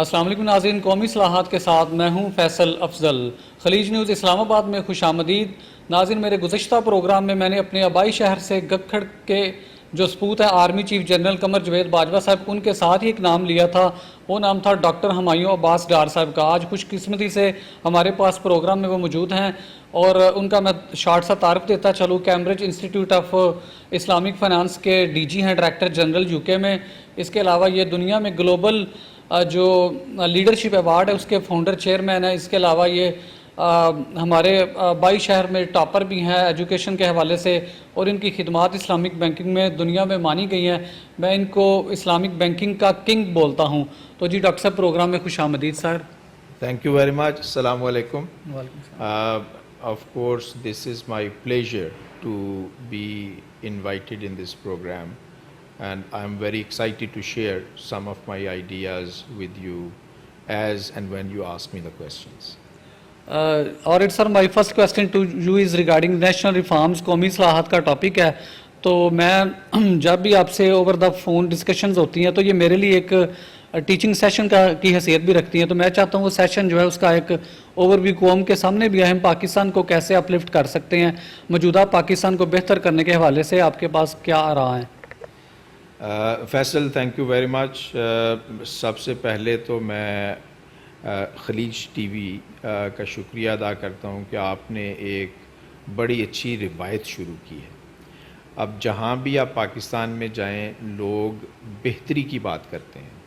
السلام علیکم ناظرین، قومی اصلاحات کے ساتھ میں ہوں فیصل افضل۔ خلیج نیوز اسلام آباد میں خوش آمدید ناظرین۔ میرے گزشتہ پروگرام میں نے اپنے آبائی شہر سے گکھڑ کے جو سپوت ہیں army chief general Qamar Javed Bajwa صاحب، ان کے ساتھ ہی ایک نام لیا تھا، وہ نام تھا ڈاکٹر ہمایوں عباس ڈار صاحب کا۔ آج خوش قسمتی سے ہمارے پاس پروگرام میں وہ موجود ہیں اور ان کا میں شارٹ سا تعارف دیتا چلوں۔ Cambridge institute of Islamic finance کے ڈی جی ہیں، ڈائریکٹر جنرل یو کے میں۔ اس کے علاوہ یہ دنیا میں گلوبل جو لیڈرشپ ایوارڈ ہے اس کے فاؤنڈر چیئرمین ہیں۔ اس کے علاوہ یہ ہمارے بائی شہر میں ٹاپر بھی ہیں ایجوکیشن کے حوالے سے، اور ان کی خدمات اسلامک بینکنگ میں دنیا میں مانی گئی ہیں۔ میں ان کو اسلامک بینکنگ کا کنگ بولتا ہوں۔ تو جی ڈاکٹر صاحب، پروگرام میں خوش آمدید سر۔ Thank you very much. Assalamu alaikum. وعلیکم السلام۔ Of course, this is my pleasure to be invited in this program, and I'm very excited to share some of my ideas with you as and when you ask me the questions. اور it sir my first question to you is regarding national reforms. قومی اصلاحات کا topic ہے، تو میں جب بھی آپ سے اوور دا فون ڈسکشنز ہوتی ہیں تو یہ میرے لیے ایک ٹیچنگ سیشن کی حیثیت بھی رکھتی ہیں۔ تو میں چاہتا ہوں وہ سیشن جو ہے اس کا ایک اوور ویو قوم کے سامنے بھی ہے، ہم پاکستان کو کیسے اپ لفٹ کر سکتے ہیں، موجودہ پاکستان کو بہتر کرنے کے حوالے سے آپ کے پاس کیا آ رہا ہے؟ Faisal, thank you very much. سب سے پہلے تو میں خلیج ٹی وی کا شکریہ ادا کرتا ہوں کہ آپ نے ایک بڑی اچھی روایت شروع کی ہے۔ اب جہاں بھی آپ پاکستان میں جائیں، لوگ بہتری کی بات کرتے ہیں،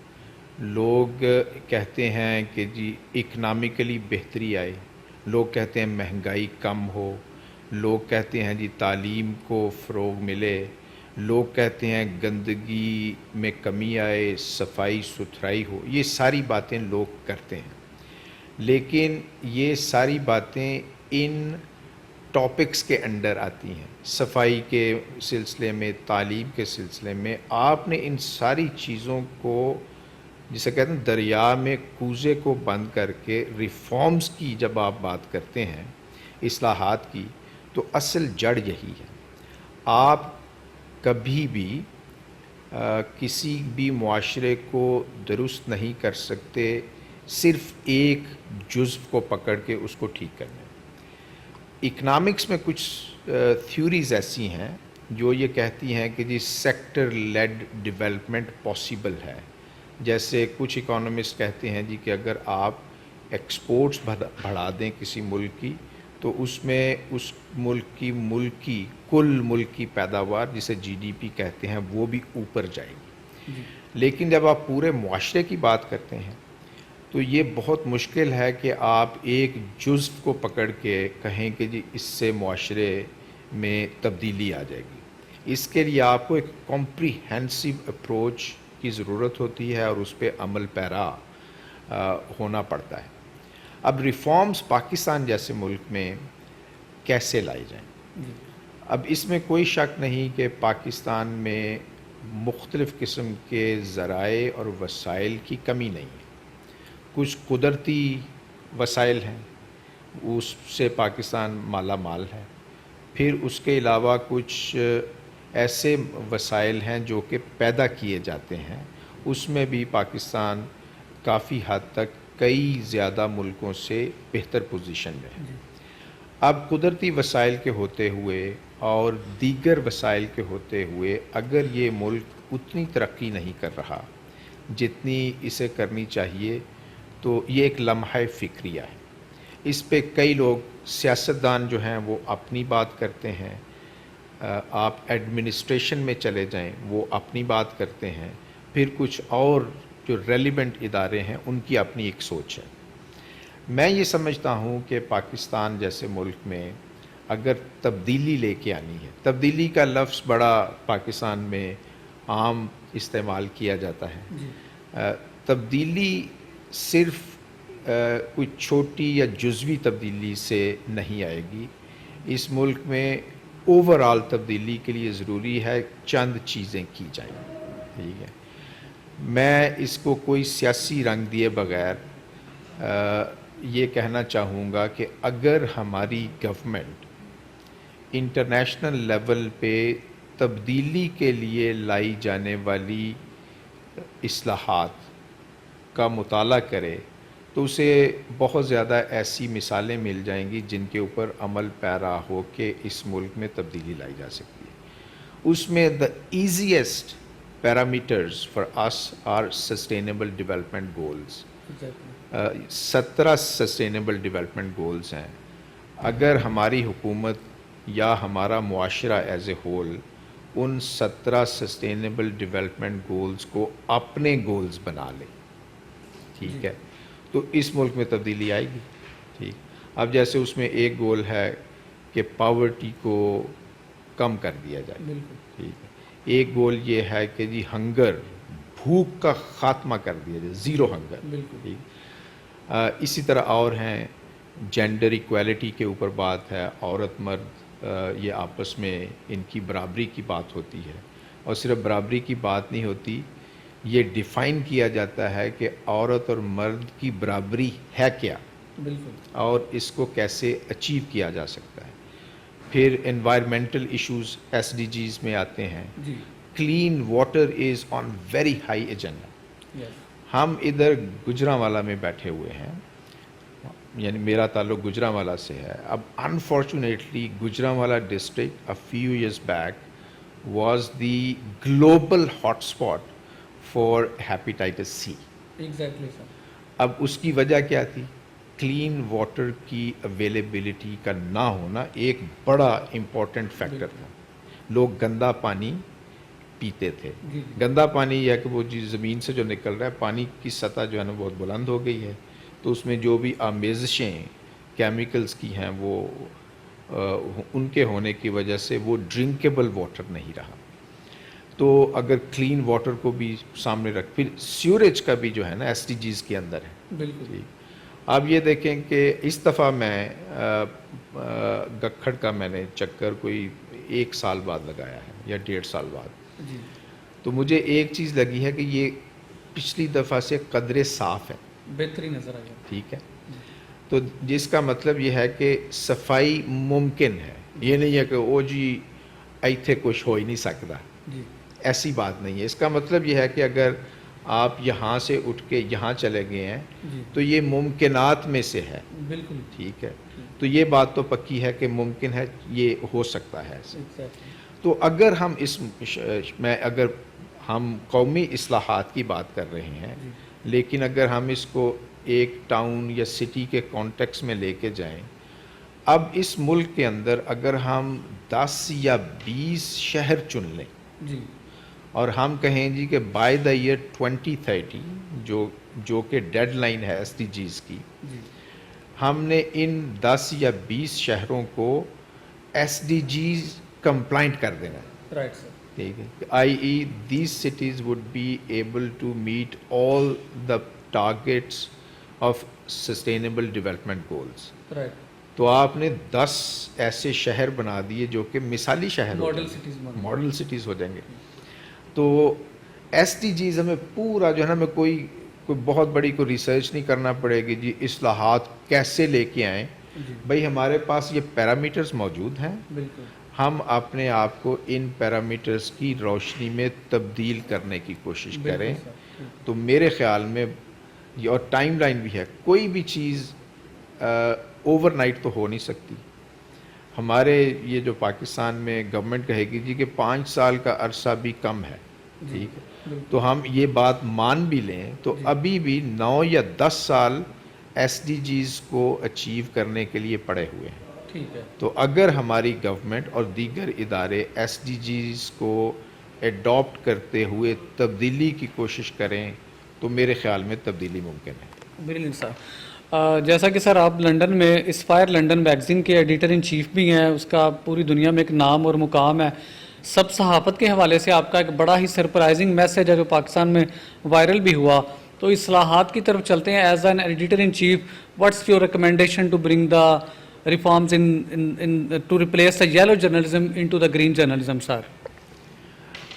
لوگ کہتے ہیں کہ جی اکنامکلی بہتری آئے، لوگ کہتے ہیں مہنگائی کم ہو، لوگ کہتے ہیں جی تعلیم کو فروغ ملے، لوگ کہتے ہیں گندگی میں کمی آئے، صفائی ستھرائی ہو۔ یہ ساری باتیں لوگ کرتے ہیں، لیکن یہ ساری باتیں ان ٹاپکس کے انڈر آتی ہیں۔ صفائی کے سلسلے میں، تعلیم کے سلسلے میں آپ نے ان ساری چیزوں کو، جسے کہتے ہیں دریا میں کوزے کو بند کر کے ریفارمز کی جب آپ بات کرتے ہیں، اصلاحات کی، تو اصل جڑ یہی ہے۔ آپ کبھی بھی کسی بھی معاشرے کو درست نہیں کر سکتے صرف ایک جزو کو پکڑ کے اس کو ٹھیک کرنے۔ اکنامکس میں کچھ تھیوریز ایسی ہیں جو یہ کہتی ہیں کہ جی سیکٹر لیڈ ڈیولپمنٹ پاسبل ہے۔ جیسے کچھ اکانومسٹ کہتے ہیں جی کہ اگر آپ ایکسپورٹس بڑھا دیں کسی ملک کی، تو اس میں اس ملک کی کل ملک کی پیداوار، جسے جی ڈی پی کہتے ہیں، وہ بھی اوپر جائے گی۔ لیکن جب آپ پورے معاشرے کی بات کرتے ہیں تو یہ بہت مشکل ہے کہ آپ ایک جزو کو پکڑ کے کہیں کہ جی اس سے معاشرے میں تبدیلی آ جائے گی۔ اس کے لیے آپ کو ایک کمپریہنسو اپروچ کی ضرورت ہوتی ہے اور اس پہ عمل پیرا ہونا پڑتا ہے۔ اب ریفارمز پاکستان جیسے ملک میں کیسے لائے جائیں؟ اب اس میں کوئی شک نہیں کہ پاکستان میں مختلف قسم کے ذرائع اور وسائل کی کمی نہیں ہے۔ کچھ قدرتی وسائل ہیں، اس سے پاکستان مالا مال ہے۔ پھر اس کے علاوہ کچھ ایسے وسائل ہیں جو کہ پیدا کیے جاتے ہیں، اس میں بھی پاکستان کافی حد تک کئی زیادہ ملکوں سے بہتر پوزیشن میں ہے۔ اب قدرتی وسائل کے ہوتے ہوئے اور دیگر وسائل کے ہوتے ہوئے اگر یہ ملک اتنی ترقی نہیں کر رہا جتنی اسے کرنی چاہیے، تو یہ ایک لمحہ فکریہ ہے۔ اس پہ کئی لوگ سیاستدان جو ہیں وہ اپنی بات کرتے ہیں، آپ ایڈمنسٹریشن میں چلے جائیں وہ اپنی بات کرتے ہیں، پھر کچھ اور جو ریلیونٹ ادارے ہیں ان کی اپنی ایک سوچ ہے۔ میں یہ سمجھتا ہوں کہ پاکستان جیسے ملک میں اگر تبدیلی لے کے آنی ہے، تبدیلی کا لفظ بڑا پاکستان میں عام استعمال کیا جاتا ہے۔ تبدیلی صرف کوئی چھوٹی یا جزوی تبدیلی سے نہیں آئے گی۔ اس ملک میں اوور آل تبدیلی کے لیے ضروری ہے چند چیزیں کی جائیں۔ ٹھیک ہے، میں اس کو کوئی سیاسی رنگ دیے بغیر یہ کہنا چاہوں گا کہ اگر ہماری گورنمنٹ انٹرنیشنل لیول پہ تبدیلی کے لیے لائی جانے والی اصلاحات کا مطالعہ کرے تو اسے بہت زیادہ ایسی مثالیں مل جائیں گی جن کے اوپر عمل پیرا ہو کے اس ملک میں تبدیلی لائی جا سکتی ہے۔ اس میں the easiest parameters for us are sustainable development goals. 17 sustainable development goals ہیں۔ اگر ہماری حکومت یا ہمارا معاشرہ ایز اے ہول ان 17 سسٹینیبل ڈیولپمنٹ گولز کو اپنے گولز بنا لے، ٹھیک ہے، تو اس ملک میں تبدیلی آئے گی۔ ٹھیک، اب جیسے اس میں ایک گول ہے کہ پاورٹی کو کم کر دیا جائے، ٹھیک ہے، ایک گول یہ ہے کہ جی ہنگر، بھوک کا خاتمہ کر دیا جائے، زیرو ہنگر، ٹھیک۔ اسی طرح اور ہیں، جینڈر ایکویلٹی کے اوپر بات ہے، عورت مرد یہ آپس میں ان کی برابری کی بات ہوتی ہے، اور صرف برابری کی بات نہیں ہوتی، یہ ڈیفائن کیا جاتا ہے کہ عورت اور مرد کی برابری ہے کیا، اور اس کو کیسے اچیو کیا جا سکتا ہے۔ پھر environmental issues S D Gs میں آتے ہیں۔ Clean water is on very high agenda. ہم ادھر گجرانوالہ میں بیٹھے ہوئے ہیں، یعنی میرا تعلق گجرانوالہ سے ہے۔ اب unfortunately Gujranwala district a few years back was the global hotspot for hepatitis C۔ Exactly sir. اب اس کی وجہ کیا تھی؟ کلین واٹر کی اویلیبلٹی کا نہ ہونا ایک بڑا امپورٹنٹ فیکٹر تھا۔ لوگ گندا پانی پیتے تھے۔ گندا پانی یہ ہے کہ وہ زمین سے جو نکل رہا ہے، پانی کی سطح جو ہے نا بہت بلند ہو گئی ہے، تو اس میں جو بھی آمیزشیں کیمیکلز کی ہیں وہ ان کے ہونے کی وجہ سے وہ ڈرنکیبل واٹر نہیں رہا۔ تو اگر کلین واٹر کو بھی سامنے رکھ، پھر سیوریج کا بھی جو ہے نا ایس ٹی جیز کے اندر ہے۔ بالکل۔ اب یہ دیکھیں کہ اس دفعہ میں گکھڑ کا میں نے چکر کوئی 1 سال بعد لگایا ہے یا 1.5 سال بعد، تو مجھے ایک چیز لگی ہے کہ یہ پچھلی دفعہ سے قدرے صاف ہے، بہتری نظر آئی۔ ٹھیک ہے، تو جس کا مطلب یہ ہے کہ صفائی ممکن ہے، یہ نہیں ہے کہ او جی ایتھے کچھ ہو ہی نہیں سکتا، ایسی بات نہیں ہے۔ اس کا مطلب یہ ہے کہ اگر آپ یہاں سے اٹھ کے یہاں چلے گئے ہیں تو یہ ممکنات میں سے ہے، بالکل ٹھیک ہے، تو یہ بات تو پکی ہے کہ ممکن ہے، یہ ہو سکتا ہے۔ تو اگر ہم اگر ہم قومی اصلاحات کی بات کر رہے ہیں، لیکن اگر ہم اس کو ایک ٹاؤن یا سٹی کے کانٹیکس میں لے کے جائیں، اب اس ملک کے اندر اگر ہم 10 یا 20 شہر چن لیں اور ہم کہیں جی کہ بائی دا ایئر 2030 جو کہ ڈیڈ لائن ہے ایس ڈی جیز کی، ہم نے ان 10 یا 20 شہروں کو ایس ڈی جیز کمپلائنٹ کر دینا ہے، رائٹ سر، ٹھیک ہے، I E these cities would be able to meet all the targets of sustainable development goals. Right, تو آپ نے 10 ایسے شہر بنا دیے جو کہ مثالی شہر ماڈل سٹیز ہو جائیں گے۔ تو ایس ٹی جیز ہمیں پورا جو ہے نا، ہمیں کوئی بہت بڑی کوئی ریسرچ نہیں کرنا پڑے گی جی اصلاحات کیسے لے کے آئیں، بھائی ہمارے پاس یہ پیرامیٹرز موجود ہیں، ہم اپنے آپ کو ان پیرامیٹرز کی روشنی میں تبدیل کرنے کی کوشش کریں۔ تو میرے خیال میں اور ٹائم لائن بھی ہے، کوئی بھی چیز اوور نائٹ تو ہو نہیں سکتی۔ ہمارے یہ جو پاکستان میں گورنمنٹ کہے گی جی کہ 5 سال کا عرصہ بھی کم ہے، ٹھیک ہے، تو ہم یہ بات مان بھی لیں تو ابھی بھی 9 یا 10 سال ایس ڈی جیز کو اچیو کرنے کے لیے پڑے ہوئے ہیں۔ ٹھیک ہے، تو اگر ہماری گورنمنٹ اور دیگر ادارے ایس ڈی جیز کو ایڈاپٹ کرتے ہوئے تبدیلی کی کوشش کریں تو میرے خیال میں تبدیلی ممکن ہے۔ بریلینٹ صاحب، جیسا کہ سر آپ لنڈن میں اسپائر لنڈن میگزین کے ایڈیٹر ان چیف بھی ہیں، اس کا پوری دنیا میں ایک نام اور مقام ہے۔ سب صحافت کے حوالے سے آپ کا ایک بڑا ہی سرپرائزنگ میسج ہے جو پاکستان میں وائرل بھی ہوا، تو اصلاحات کی طرف چلتے ہیں۔ As an editor in chief, what's your recommendation to bring the reforms to replace the yellow journalism into the green journalism? Sir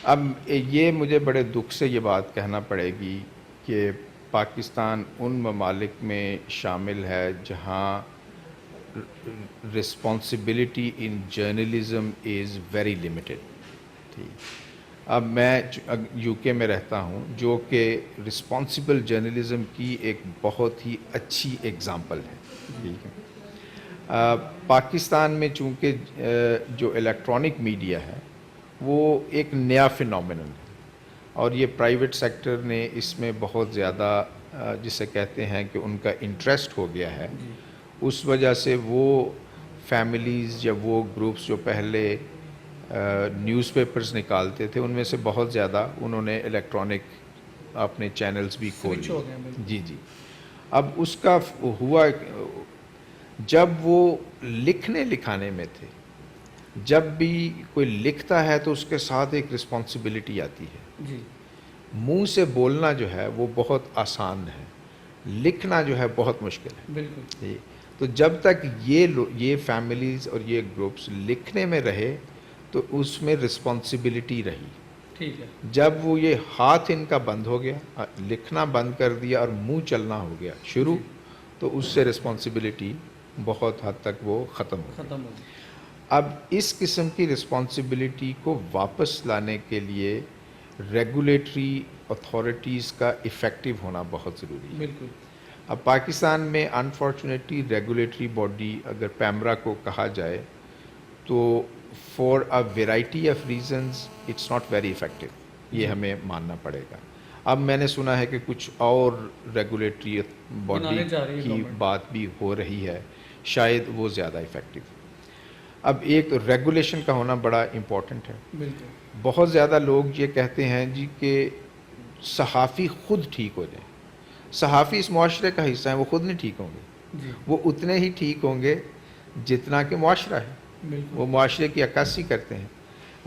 اب یہ مجھے بڑے دکھ سے یہ بات کہنا پڑے گی کہ پاکستان ان ممالک میں شامل ہے جہاں responsibility in journalism is very limited, ٹھیک، اب میں یو کے میں رہتا ہوں جو کہ رسپانسبل جرنلزم کی ایک بہت ہی اچھی ایگزامپل ہے. ٹھیک ہے. پاکستان میں چونکہ جو الیکٹرانک میڈیا ہے وہ ایک نیا فینومینن ہے اور یہ پرائیویٹ سیکٹر نے اس میں بہت زیادہ جسے کہتے ہیں کہ ان کا انٹرسٹ ہو گیا ہے. اس وجہ سے وہ فیملیز یا وہ گروپس جو پہلے نیوز پیپرز نکالتے تھے ان میں سے بہت زیادہ انہوں نے الیکٹرانک اپنے چینلز بھی کھول لیے. جی جی. اب اس کا ہوا جب وہ لکھنے لکھانے میں تھے، جب بھی کوئی لکھتا ہے تو اس کے ساتھ ایک رسپانسبلٹی آتی ہے. جی. منہ سے بولنا جو ہے وہ بہت آسان ہے، لکھنا جو ہے بہت مشکل ہے. بالکل. تو جب تک یہ فیملیز اور یہ گروپس لکھنے میں رہے تو اس میں رسپانسبلٹی رہی. ٹھیک ہے. جب وہ یہ ہاتھ ان کا بند ہو گیا، لکھنا بند کر دیا اور منہ چلنا ہو گیا شروع، تو اس سے رسپانسبلٹی بہت حد تک وہ ختم ہو گئی. اب اس قسم کی رسپانسبلٹی کو واپس لانے کے لیے ریگولیٹری اتھارٹیز کا ایفیکٹو ہونا بہت ضروری ہے. بالکل. اب پاکستان میں انفارچونیٹلی ریگولیٹری باڈی اگر پیمرا کو کہا جائے تو for a variety of reasons it's not very effective, یہ ہمیں ماننا پڑے گا. اب میں نے سنا ہے کہ کچھ اور ریگولیٹری باڈی کی بات بھی ہو رہی ہے، شاید وہ زیادہ افیکٹو. اب ایک ریگولیشن کا ہونا بڑا امپورٹنٹ ہے. بالکل. بہت زیادہ لوگ یہ کہتے ہیں جی کہ صحافی خود ٹھیک ہو جائیں. صحافی اس معاشرے کا حصہ ہیں، وہ خود نہیں ٹھیک ہوں گے. وہ اتنے ہی ٹھیک ہوں گے جتنا کہ معاشرہ ہے. وہ معاشرے کی عکاسی کرتے ہیں.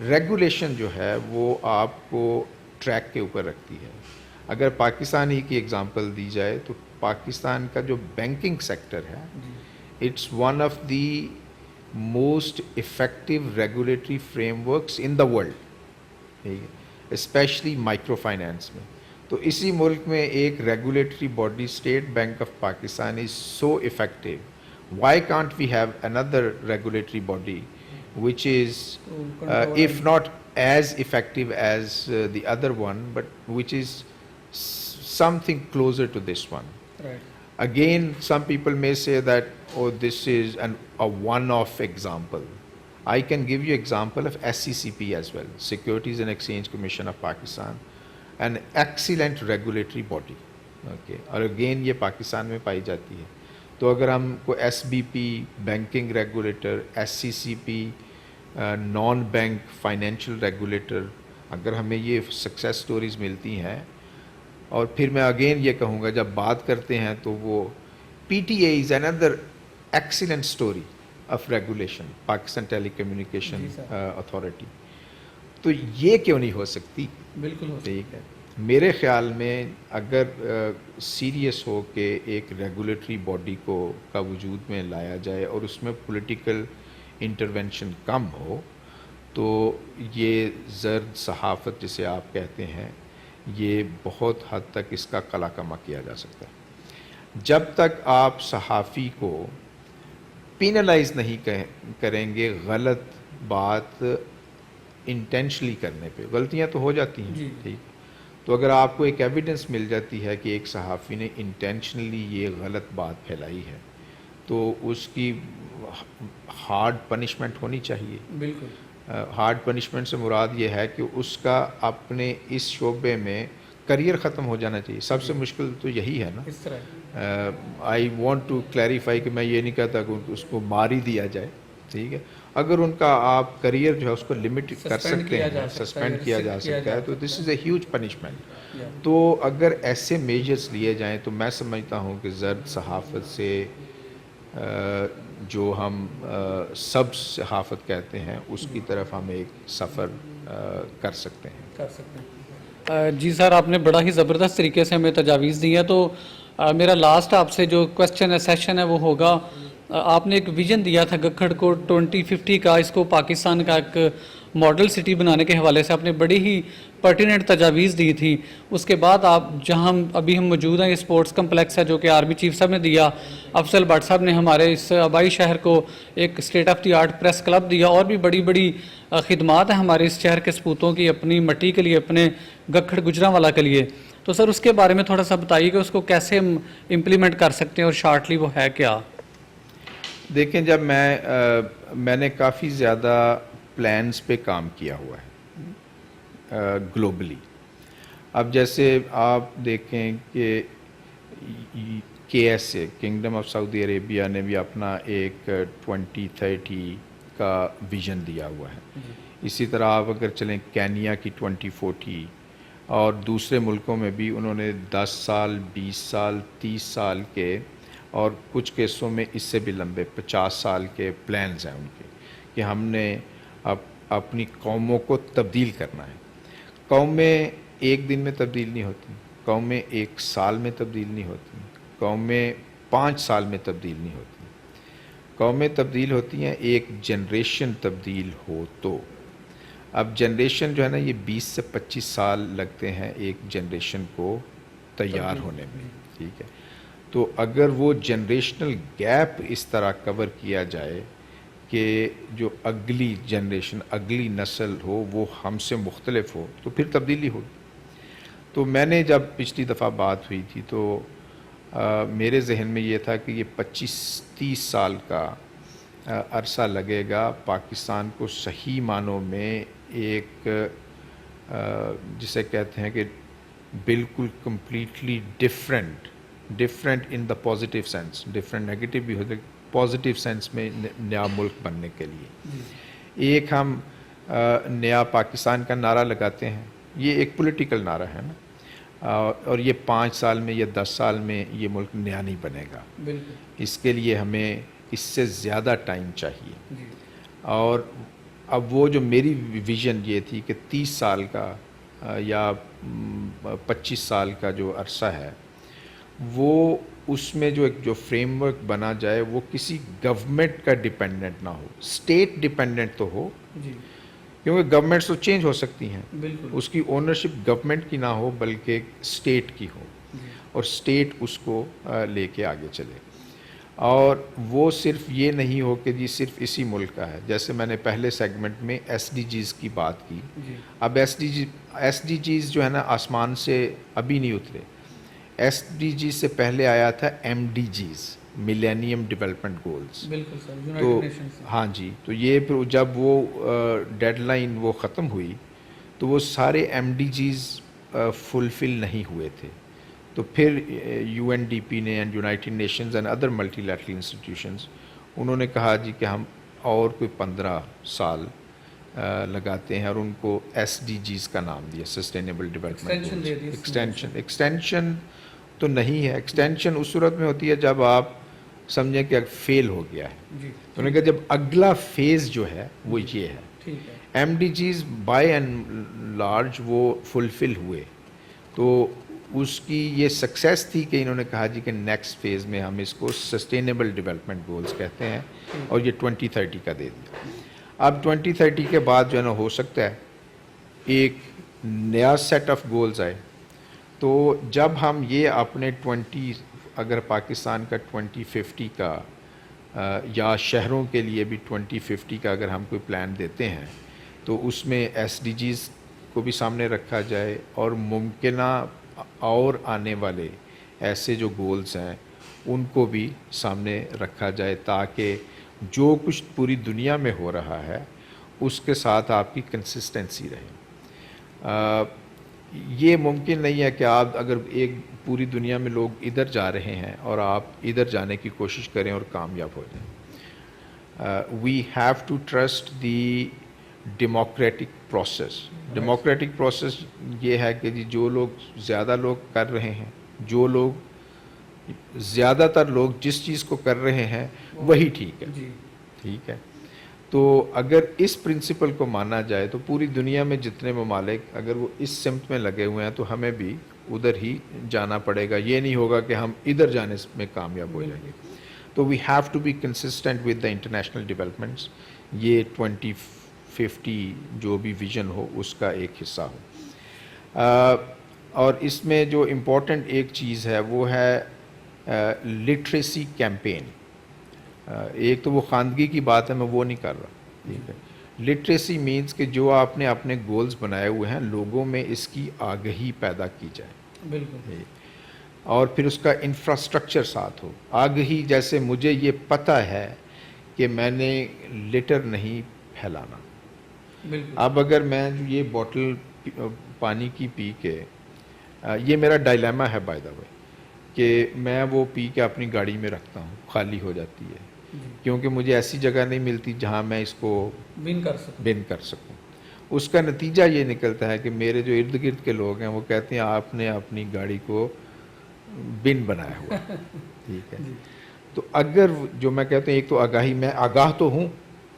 ریگولیشن جو ہے وہ آپ کو ٹریک کے اوپر رکھتی ہے. اگر پاکستان ہی کی اگزامپل دی جائے تو پاکستان کا جو بینکنگ سیکٹر ہے it's one of the most effective regulatory frameworks in the world, especially microfinance میں. تو اسی ملک میں ایک regulatory body State Bank of Pakistan is so effective. Why can't we have اندر regulatory body which is if not as effective as the other one, but which is something closer to this one. Right. Again, some people may say that, oh, this is a one-off example. I can give you example of SCCP as well, Securities and Exchange Commission of Pakistan, an excellent regulatory body. Okay. اور again یہ پاکستان میں پائی جاتی ہے. تو اگر ہم کو S B P banking regulator, S C C P non bank financial regulator, اگر ہمیں یہ سکسیس سٹوریز ملتی ہیں، اور پھر میں اگین یہ کہوں گا جب بات کرتے ہیں تو وہ پی ٹی اے از اندر excellent story of regulation, Pakistan Telecommunication Authority. تو یہ کیوں نہیں ہو سکتی؟ بالکل. ٹھیک ہے. میرے خیال میں اگر سیریس ہو کہ ایک ریگولیٹری باڈی کا وجود میں لایا جائے اور اس میں پولیٹیکل انٹرونشن کم ہو تو یہ زرد صحافت جسے آپ کہتے ہیں یہ بہت حد تک اس کا قلع کما کیا جا سکتا ہے. جب تک آپ صحافی کو پینلائز نہیں کریں گے غلط بات انٹینشنلی کرنے پہ، غلطیاں تو ہو جاتی ہیں. ٹھیک. تو اگر آپ کو ایک ایویڈنس مل جاتی ہے کہ ایک صحافی نے انٹینشنلی یہ غلط بات پھیلائی ہے تو اس کی ہارڈ پنشمنٹ ہونی چاہیے. بالکل. ہارڈ پنشمنٹ سے مراد یہ ہے کہ اس کا اپنے اس شعبے میں کریئر ختم ہو جانا چاہیے. سب سے مشکل تو یہی ہے نا. اس طرح آئی وانٹ ٹو کلیریفائی کہ میں یہ نہیں کہتا کہ اس کو مار ہی دیا جائے. ٹھیک ہے. اگر ان کا آپ کریئر جو ہے اس کو لمٹ کر سکتے ہیں، سسپینڈ کیا جا سکتا ہے، تو دس از اے ہیوج پنشمنٹ. تو اگر ایسے میجرز لیے جائیں تو میں سمجھتا ہوں کہ زرد صحافت سے جو ہم سب صحافت کہتے ہیں اس کی طرف ہم ایک سفر کر سکتے ہیں. جی سر، آپ نے بڑا ہی زبردست طریقے سے ہمیں تجاویز دی ہیں. تو میرا لاسٹ آپ سے جو کویسچن ہے، سیشن ہے، وہ ہوگا آپ نے ایک ویژن دیا تھا گکھڑ کو 2050 کا، اس کو پاکستان کا ایک ماڈل سٹی بنانے کے حوالے سے آپ نے بڑی ہی پرٹیننٹ تجاویز دی تھی. اس کے بعد آپ جہاں ابھی ہم موجود ہیں، یہ اسپورٹس کمپلیکس ہے جو کہ آرمی چیف صاحب نے دیا، افضل بٹ صاحب نے ہمارے اس آبائی شہر کو ایک state of the art press club دیا، اور بھی بڑی بڑی خدمات ہیں ہمارے اس شہر کے سپوتوں کی اپنی مٹی کے لیے، اپنے گکھڑ گجرانوالا کے لیے. تو سر اس کے بارے میں تھوڑا سا بتائیے کہ اس کو کیسے ہم امپلیمنٹ کر سکتے ہیں اور شارٹلی وہ ہے کیا؟ دیکھیں، جب میں نے کافی زیادہ پلانز پہ کام کیا ہوا ہے گلوبلی. اب جیسے آپ دیکھیں کہ KSA kingdom of Saudi Arabia نے بھی اپنا ایک 2030 کا ویژن دیا ہوا ہے. اسی طرح آپ اگر چلیں کینیا کی 2040 اور دوسرے ملکوں میں بھی انہوں نے 10 سال 20 سال 30 سال کے اور کچھ کیسوں میں اس سے بھی لمبے 50 سال کے پلانز ہیں ان کے، کہ ہم نے اپنی قوموں کو تبدیل کرنا ہے. قومیں ایک دن میں تبدیل نہیں ہوتی، قومیں ایک سال میں تبدیل نہیں ہوتی، قومیں 5 سال میں تبدیل نہیں ہوتی. قومیں تبدیل ہوتی ہیں ایک جنریشن تبدیل ہو تو. اب جنریشن جو ہے نا، یہ 20 سے 25 سال لگتے ہیں ایک جنریشن کو تیار ہونے میں. ٹھیک ہے، تو اگر وہ جنریشنل گیپ اس طرح کور کیا جائے کہ جو اگلی جنریشن، اگلی نسل ہو وہ ہم سے مختلف ہو، تو پھر تبدیلی ہوگی. تو میں نے جب پچھلی دفعہ بات ہوئی تھی تو میرے ذہن میں یہ تھا کہ یہ 25-30 سال کا عرصہ لگے گا پاکستان کو صحیح معنوں میں ایک جسے کہتے ہیں کہ بالکل completely different in the positive sense, different negative بھی ہوتے، پازیٹیو سینس میں نیا ملک بننے کے لیے. ایک ہم نیا پاکستان کا نعرہ لگاتے ہیں، یہ ایک پولیٹیکل نعرہ ہے نا، اور یہ 5 سال میں یا 10 سال میں یہ ملک نیا نہیں بنے گا. اس کے لیے ہمیں اس سے زیادہ ٹائم چاہیے. اور اب وہ جو میری ویژن یہ تھی کہ 30 سال کا یا 25 سال کا جو عرصہ ہے، وہ اس میں جو فریم ورک بنا جائے وہ کسی گورنمنٹ کا ڈیپینڈنٹ نہ ہو، اسٹیٹ ڈیپینڈنٹ تو ہو، کیونکہ گورنمنٹس تو چینج ہو سکتی ہیں. اس کی اونرشپ گورنمنٹ کی نہ ہو بلکہ اسٹیٹ کی ہو، اور اسٹیٹ اس کو لے کے آگے چلے. اور وہ صرف یہ نہیں ہو کہ جی صرف اسی ملک کا ہے. جیسے میں نے پہلے سیگمنٹ میں SDGs کی بات کی. اب SDGs جو ہے نا آسمان سے ابھی نہیں اترے. SDGs سے پہلے آیا تھا MDGs، ملینیم ڈیولپمنٹ گولز. تو ہاں جی، تو یہ پھر جب وہ ڈیڈ لائن وہ ختم ہوئی تو وہ سارے MDGs فلفل نہیں ہوئے تھے. تو پھر UNDP نے and United nations and other multi lateral institutions انہوں نے کہا جی کہ ہم اور کوئی 15 سال لگاتے ہیں، اور ان کو SDGs کا نام دیا، سسٹینیبل ڈیولپمنٹ گولز. ایکسٹینشن تو نہیں ہے. ایکسٹینشن اس صورت میں ہوتی ہے جب آپ سمجھیں کہ فیل ہو گیا ہے. تو نے کہا جب اگلا فیز جو ہے وہ یہ ہے. MDGs بائی اینڈ لارج وہ فلفل ہوئے، تو اس کی یہ سکسیس تھی کہ انہوں نے کہا جی کہ نیکسٹ فیز میں ہم اس کو سسٹینیبل ڈیولپمنٹ گولز کہتے ہیں، اور یہ 2030 کا دے دیا. اب 2030 کے بعد جو ہے نا ہو سکتا ہے ایک نیا سیٹ آف گولز آئے. تو جب ہم یہ اپنے اگر پاکستان کا 2050 کا یا شہروں کے لیے بھی 2050 کا اگر ہم کوئی پلان دیتے ہیں تو اس میں SDGs کو بھی سامنے رکھا جائے، اور ممکنہ اور آنے والے ایسے جو گولز ہیں ان کو بھی سامنے رکھا جائے، تاکہ جو کچھ پوری دنیا میں ہو رہا ہے اس کے ساتھ آپ کی کنسسٹنسی رہے. یہ ممکن نہیں ہے کہ آپ اگر ایک پوری دنیا میں لوگ ادھر جا رہے ہیں اور آپ ادھر جانے کی کوشش کریں اور کامیاب ہو جائیں. We have to trust the democratic process. Democratic process یہ ہے کہ جی جو لوگ زیادہ لوگ کر رہے ہیں، جو لوگ زیادہ تر لوگ جس چیز کو کر رہے ہیں وہی ٹھیک ہے. ٹھیک ہے، تو اگر اس پرنسپل کو مانا جائے تو پوری دنیا میں جتنے ممالک اگر وہ اس سمت میں لگے ہوئے ہیں تو ہمیں بھی ادھر ہی جانا پڑے گا. یہ نہیں ہوگا کہ ہم ادھر جانے میں کامیاب ہو جائیں گے. تو we have to be consistent with the international developments. یہ 2050 جو بھی ویژن ہو اس کا ایک حصہ ہو. اور اس میں جو امپورٹنٹ ایک چیز ہے وہ ہے لٹریسی کیمپین. ایک تو وہ خواندگی کی بات ہے, میں وہ نہیں کر رہا, ٹھیک ہے. لٹریسی مینس کہ جو آپ نے اپنے گولز بنائے ہوئے ہیں لوگوں میں اس کی آگہی پیدا کی جائے, بالکل, اور پھر اس کا انفراسٹرکچر ساتھ ہو. آگہی جیسے مجھے یہ پتہ ہے کہ میں نے لٹر نہیں پھیلانا. بالکل. اب اگر میں یہ بوٹل پانی کی پی کے, یہ میرا ڈائلیما ہے بائی دا وے, کہ میں وہ پی کے اپنی گاڑی میں رکھتا ہوں, خالی ہو جاتی ہے کیونکہ مجھے ایسی جگہ نہیں ملتی جہاں میں اس کو بن کر سکوں. اس کا نتیجہ یہ نکلتا ہے کہ میرے جو ارد گرد کے لوگ ہیں وہ کہتے ہیں آپ نے اپنی گاڑی کو بن بنایا ہوا, ٹھیک ہے. تو اگر جو میں کہتا ہوں, ایک تو آگاہی, میں آگاہ تو ہوں,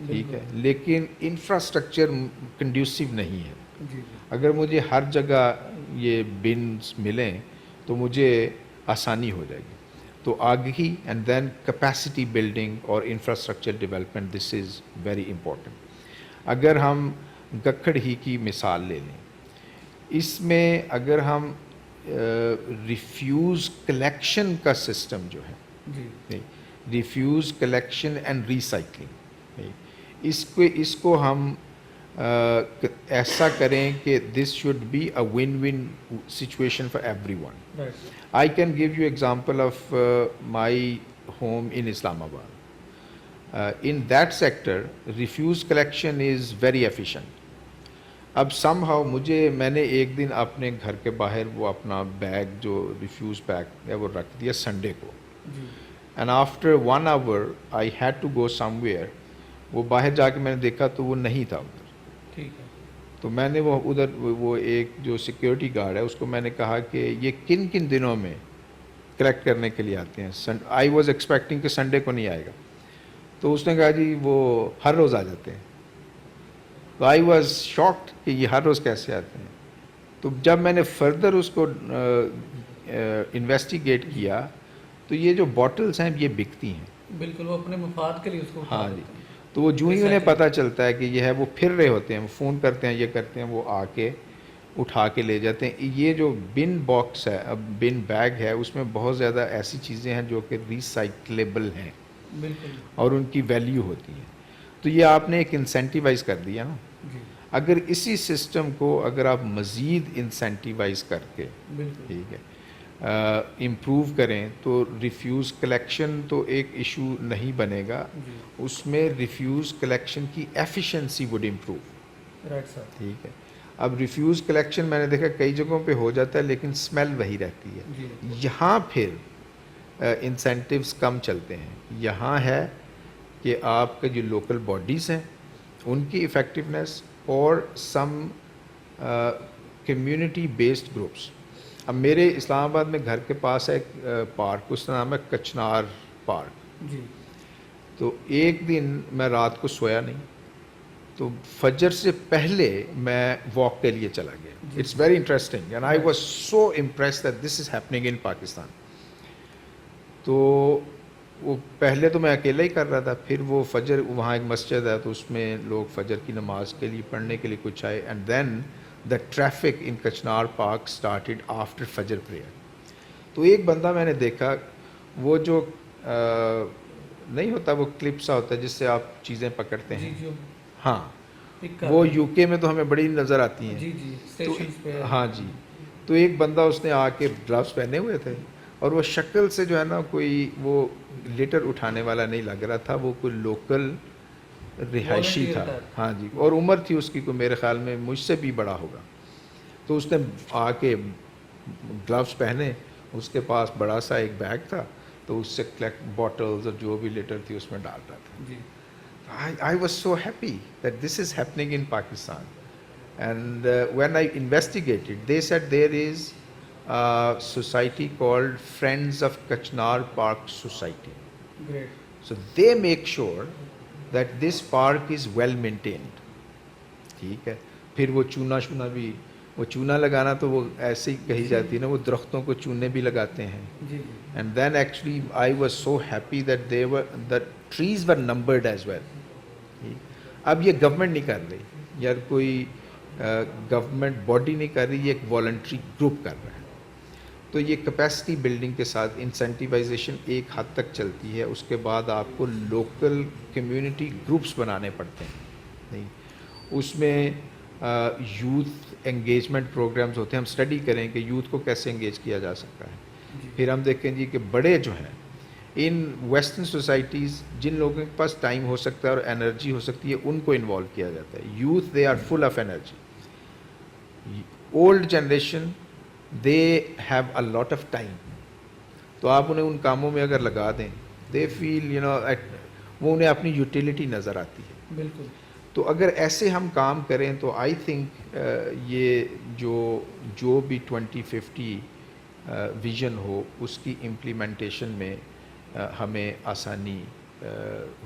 ٹھیک ہے, لیکن انفراسٹرکچر کنڈیوسیو نہیں ہے. اگر مجھے ہر جگہ یہ بنز ملیں تو مجھے آسانی ہو جائے گی. تو آگہی اینڈ دین کیپیسٹی بلڈنگ اور infrastructure development, this is very important. اگر ہم گکھڑ ہی کی مثال لے لیں, اس میں اگر ہم ریفیوز کلیکشن کا سسٹم جو ہے, ریفیوز کلیکشن اینڈ ریسائکلنگ, اس کو ہم ایسا کریں کہ this should be a win win situation for everyone. I can give you example of my home in Islamabad. In that sector, refuse collection is very efficient. اب somehow میں نے ایک دن اپنے گھر کے باہر وہ اپنا بیگ جو ریفیوز بیگ ہے وہ رکھ دیا سنڈے کو, and after 1 hour I had to go somewhere. وہ باہر جا کے میں نے دیکھا تو وہ نہیں تھا ادھر, ٹھیک ہے. تو میں نے وہ ادھر وہ ایک جو سیکیورٹی گارڈ ہے اس کو میں نے کہا کہ یہ کن کن دنوں میں کلیکٹ کرنے کے لیے آتے ہیں. آئی واز ایکسپیکٹنگ کہ سنڈے کو نہیں آئے گا. تو اس نے کہا جی وہ ہر روز آ جاتے ہیں. تو آئی واز شاکڈ کہ یہ ہر روز کیسے آتے ہیں. تو جب میں نے فردر اس کو انویسٹیگیٹ کیا تو یہ جو باٹلز ہیں یہ بکتی ہیں. بالکل, وہ اپنے مفاد کے لیے اس کو, ہاں جی. تو وہ جو ہی انہیں پتہ چلتا ہے کہ یہ ہے وہ پھر رہے ہوتے ہیں, وہ فون کرتے ہیں, یہ کرتے ہیں, وہ آ کے اٹھا کے لے جاتے ہیں. یہ جو بن باکس ہے, اب بن بیگ ہے, اس میں بہت زیادہ ایسی چیزیں ہیں جو کہ ریسائکلیبل ہیں, بالکل, اور ان کی ویلیو ہوتی ہے. تو یہ آپ نے ایک انسینٹیوائز کر دیا نا. اگر اسی سسٹم کو اگر آپ مزید انسینٹیوائز کر کے, ٹھیک ہے, امپروو کریں تو ریفیوز کلیکشن تو ایک ایشو نہیں بنے گا, اس میں ریفیوز کلیکشن کی ایفیشنسی وڈ امپروو. ٹھیک ہے. اب ریفیوز کلیکشن میں نے دیکھا کئی جگہوں پہ ہو جاتا ہے لیکن اسمیل وہی رہتی ہے. یہاں پھر انسینٹیوز کم چلتے ہیں. یہاں ہے کہ آپ کے جو لوکل باڈیز ہیں ان کی افیکٹونیس اور سم کمیونٹی بیسڈ گروپس. اب میرے اسلام آباد میں گھر کے پاس ہے ایک پارک, اس کا نام ہے کچنار پارک. تو ایک دن میں رات کو سویا نہیں, تو فجر سے پہلے میں واک کے لیے چلا گیا. It's very interesting and I was so impressed that this is happening in Pakistan. تو وہ پہلے تو میں اکیلا ہی کر رہا تھا, پھر وہ فجر, وہاں ایک مسجد ہے تو اس میں لوگ فجر کی نماز کے لیے پڑھنے کے لیے کچھ آئے, and then the traffic in Kachnar Park started after Fajr prayer. تو ایک بندہ میں نے دیکھا, وہ جو نہیں ہوتا وہ کلپ سا ہوتا ہے جس سے آپ چیزیں پکڑتے ہیں, ہاں, وہ یو کے میں تو ہمیں بڑی نظر آتی ہیں. ہاں جی. تو ایک بندہ اس نے آ کے گلوز پہنے ہوئے تھے, اور وہ شکل سے جو ہے نا کوئی وہ لیٹر اٹھانے والا نہیں لگ رہا تھا, وہ کوئی لوکل رہائشی تھا. ہاں جی. اور عمر تھی اس کی کوئی میرے خیال میں مجھ سے بھی بڑا ہوگا. تو اس نے آ کے گلوز پہنے, اس کے پاس بڑا سا ایک بیگ تھا, تو اس سے کلیکٹ باٹلز اور جو بھی لیٹر تھی اس میں ڈال رہا تھا. I was so happy that this is happening in Pakistan. And when I investigated, they said there is a society called Friends of Kachnar Park Society. Great. So they make sure that this park is well maintained. ٹھیک ہے. پھر وہ چونا بھی وہ چونا لگانا تو وہ ایسے ہی کہی جاتی ہے نا, وہ درختوں کو چونے بھی لگاتے ہیں. And then actually I was so happy that the trees were numbered as well. اب یہ گورنمنٹ نہیں کر رہی, یا کوئی گورنمنٹ باڈی نہیں کر رہی, یہ ایک والنٹری گروپ کر رہا ہے. تو یہ کیپیسٹی بلڈنگ کے ساتھ انسینٹیوائزیشن ایک حد تک چلتی ہے, اس کے بعد آپ کو لوکل کمیونٹی گروپس بنانے پڑتے ہیں. نہیں, اس میں یوتھ انگیجمنٹ پروگرامز ہوتے ہیں. ہم اسٹڈی کریں کہ یوتھ کو کیسے انگیج کیا جا سکتا ہے. پھر ہم دیکھیں جی کہ بڑے جو ہیں ان ویسٹرن سوسائٹیز, جن لوگوں کے پاس ٹائم ہو سکتا ہے اور انرجی ہو سکتی ہے, ان کو انوالو کیا جاتا ہے. Youth they are full of energy. Old generation they have a lot of time, تو آپ انہیں ان کاموں میں اگر لگا دیں, دے فیل وہ انہیں اپنی یوٹیلیٹی نظر آتی ہے. بالکل. تو اگر ایسے ہم کام کریں تو آئی تھنک یہ جو بھی 2050 ویژن ہو, اس کی امپلیمنٹیشن میں ہمیں آسانی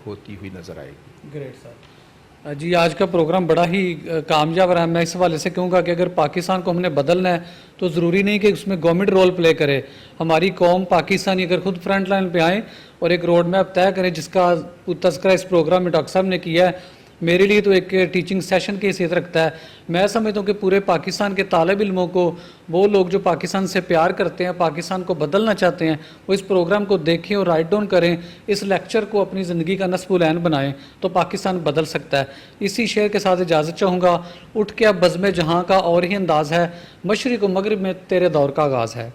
ہوتی ہوئی نظر آئے گی. گریٹ سر. جی, آج کا پروگرام بڑا ہی کامیاب رہا. میں اس حوالے سے کہوں گا کہ اگر پاکستان کو ہم نے بدلنا ہے تو ضروری نہیں کہ اس میں گورنمنٹ رول پلے کرے. ہماری قوم پاکستانی اگر خود فرنٹ لائن پہ آئیں اور ایک روڈ میپ طے کریں, جس کا تذکرہ اس پروگرام میں ڈاکٹر صاحب نے کیا ہے, میرے لیے تو ایک ٹیچنگ سیشن کی حیثیت رکھتا ہے. میں سمجھتا ہوں کہ پورے پاکستان کے طالب علموں کو, وہ لوگ جو پاکستان سے پیار کرتے ہیں, پاکستان کو بدلنا چاہتے ہیں, وہ اس پروگرام کو دیکھیں اور رائٹ ڈاؤن کریں, اس لیکچر کو اپنی زندگی کا نصب العین بنائیں, تو پاکستان بدل سکتا ہے. اسی شعر کے ساتھ اجازت چاہوں گا. اٹھ کے اب بزم جہاں کا اور ہی انداز ہے, مشرق و مغرب میں تیرے دور کا آغاز ہے.